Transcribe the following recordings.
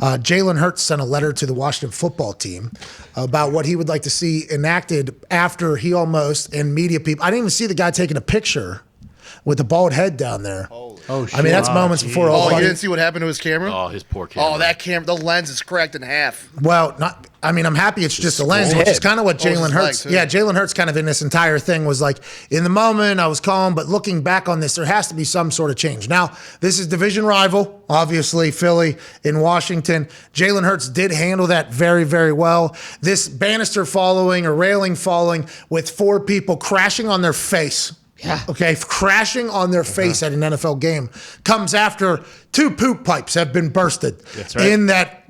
Jalen Hurts sent a letter to the Washington football team about what he would like to see enacted after he almost, and media people, I didn't even see the guy taking a picture with the bald head down there. Oh, shit. I mean, that's moments before. Oh, you didn't see what happened to his camera? Oh, his poor camera. Oh, that camera, the lens is cracked in half. Well, I'm happy it's just a lens, which is kind of what Jalen Hurts. Yeah, Jalen Hurts kind of in this entire thing was like, in the moment I was calm, but looking back on this, there has to be some sort of change. Now, this is division rival, obviously, Philly in Washington. Jalen Hurts did handle that very, very well. This banister falling or railing falling with 4 people crashing on their face. Yeah. Okay, crashing on their face at an NFL game comes after 2 poop pipes have been bursted in that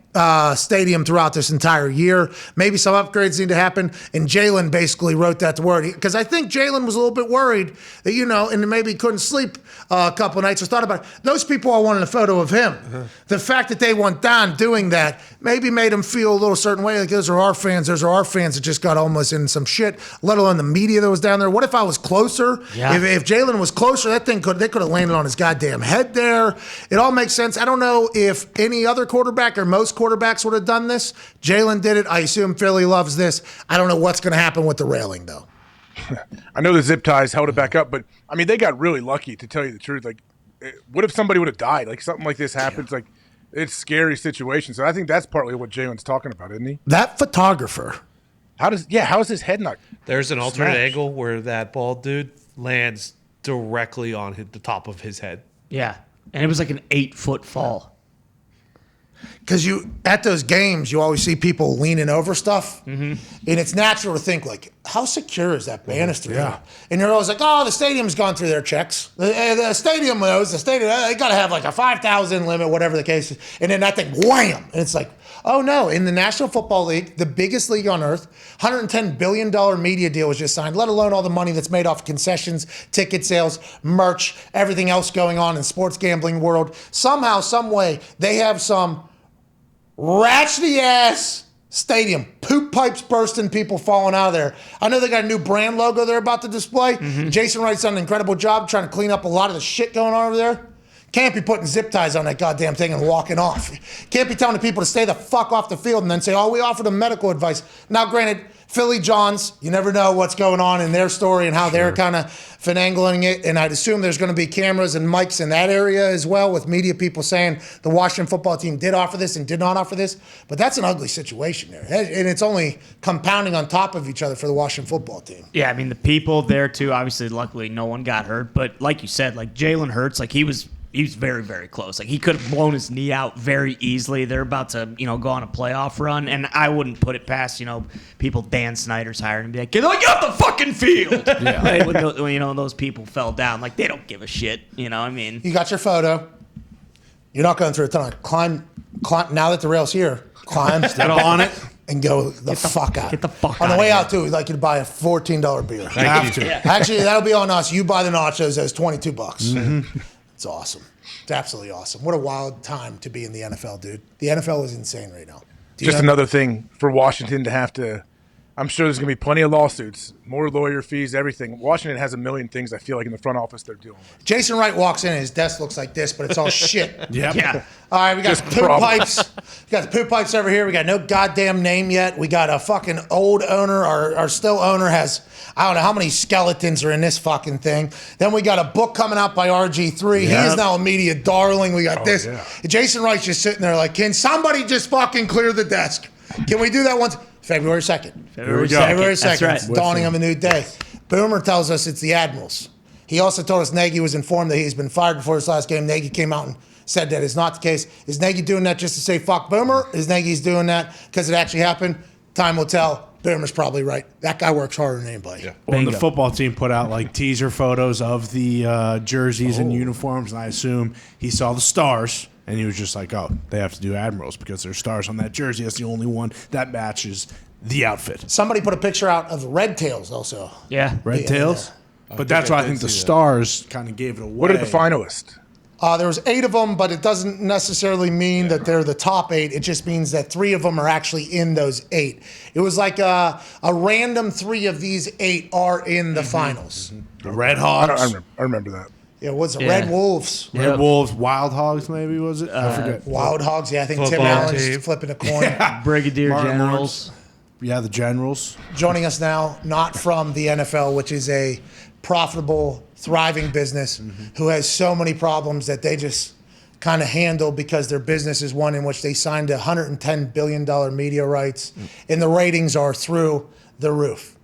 stadium throughout this entire year. Maybe some upgrades need to happen, and Jalen basically wrote that to word. Because I think Jalen was a little bit worried that, and maybe couldn't sleep a couple of nights or thought about it. Those people all wanted a photo of him. The fact that they want Dahn doing that maybe made him feel a little certain way, like those are our fans that just got almost in some shit, let alone the media that was down there. What if I was closer? Yeah. If Jalen was closer, they could have landed on his goddamn head there. It all makes sense. I don't know if any other quarterback or most quarterbacks would have done this. Jalen did it. I assume Philly loves this. I don't know what's going to happen with the railing, though. I know the zip ties held it back up, but, I mean, they got really lucky, to tell you the truth. Like, what if somebody would have died? Like, something like this happens. Like, it's a scary situation. So I think that's partly what Jalen's talking about, isn't he? That photographer. How is his head not There's an alternate smashed? angle where that bald dude lands directly on the top of his head. Yeah. And it was like an 8-foot fall. Because at those games, you always see people leaning over stuff. And it's natural to think, like, how secure is that banister? Yeah. And you're always like, oh, the stadium's gone through their checks. The stadium knows. The stadium, they got to have like a 5,000 limit, whatever the case is. And then that thing, wham! And it's like, oh no, in the National Football League, the biggest league on earth, $110 billion media deal was just signed, let alone all the money that's made off concessions, ticket sales, merch, everything else going on in sports gambling world. Somehow, some way, they have some ratchety ass stadium, poop pipes bursting, people falling out of there. I know they got a new brand logo they're about to display. Jason Wright's done an incredible job trying to clean up a lot of the shit going on over there. Can't be putting zip ties on that goddamn thing and walking off. Can't be telling the people to stay the fuck off the field and then say, oh, we offered them medical advice. Now, granted, Philly Johns, you never know what's going on in their story and how they're kind of finagling it. And I'd assume there's going to be cameras and mics in that area as well, with media people saying the Washington football team did offer this and did not offer this. But that's an ugly situation there. And it's only compounding on top of each other for the Washington football team. Yeah, I mean, the people there too, obviously, luckily no one got hurt. But like you said, like Jalen Hurts, like he was very, very close. Like he could have blown his knee out very easily. They're about to, go on a playoff run, and I wouldn't put it past, people Dan Snyder's hired and be like, get off the fucking field. Yeah. Right? When those people fell down, like they don't give a shit. You got your photo. You're not going through a ton of climb. Now that the rail's here, climb, step on it, and go the fuck out. Get the fuck on out. the way of out too, we'd like you to buy a $14 beer. Have to. Actually, that'll be on us. You buy the nachos as $22. It's awesome. It's absolutely awesome. What a wild time to be in the NFL, dude. The NFL is insane right now. Just another thing for Washington to have to – I'm sure there's going to be plenty of lawsuits, more lawyer fees, everything. Washington has a million things, I feel like, in the front office they're dealing with. Jason Wright walks in and his desk looks like this, but it's all shit. Yep. Yeah. All right, we got poop pipes. We got the poop pipes over here. We got no goddamn name yet. We got a fucking old owner. Our still owner has, I don't know how many skeletons are in this fucking thing. Then we got a book coming out by RG3. Yep. He is now a media darling. We got this. Yeah. Jason Wright's just sitting there like, can somebody just fucking clear the desk? Can we do that once? February 2nd. February 2nd. February 2nd. That's right. It's dawning of a new day. Boomer tells us it's the Admirals. He also told us Nagy was informed that he's been fired before his last game. Nagy came out and said that is not the case. Is Nagy doing that just to say fuck Boomer? Is Nagy's doing that because it actually happened? Time will tell. Boomer's probably right. That guy works harder than anybody. Yeah. Well, the football team put out like teaser photos of the jerseys and uniforms, and I assume he saw the stars. And he was just like, oh, they have to do Admirals because there's stars on that jersey. That's the only one that matches the outfit. Somebody put a picture out of Red Tails also. Yeah. Red Tails? But that's why I think the stars kind of gave it away. What are the finalists? There was 8 of them, but it doesn't necessarily mean that they're the top 8. It just means that 3 of them are actually in those 8. It was like a random 3 of these 8 are in the finals. The Red Hawks. I remember that. Yeah, what's it? Yeah. Red Wolves. Red Wolves, Wild Hogs, maybe was it? I forget. Wild Hogs. Yeah, I think Tim Football Allen's team. flipping a coin. Brigadier Martin Generals. Yeah, the Generals. Joining us now, not from the NFL, which is a profitable, thriving business, who has so many problems that they just kind of handle because their business is one in which they signed $110 billion media rights, and the ratings are through the roof.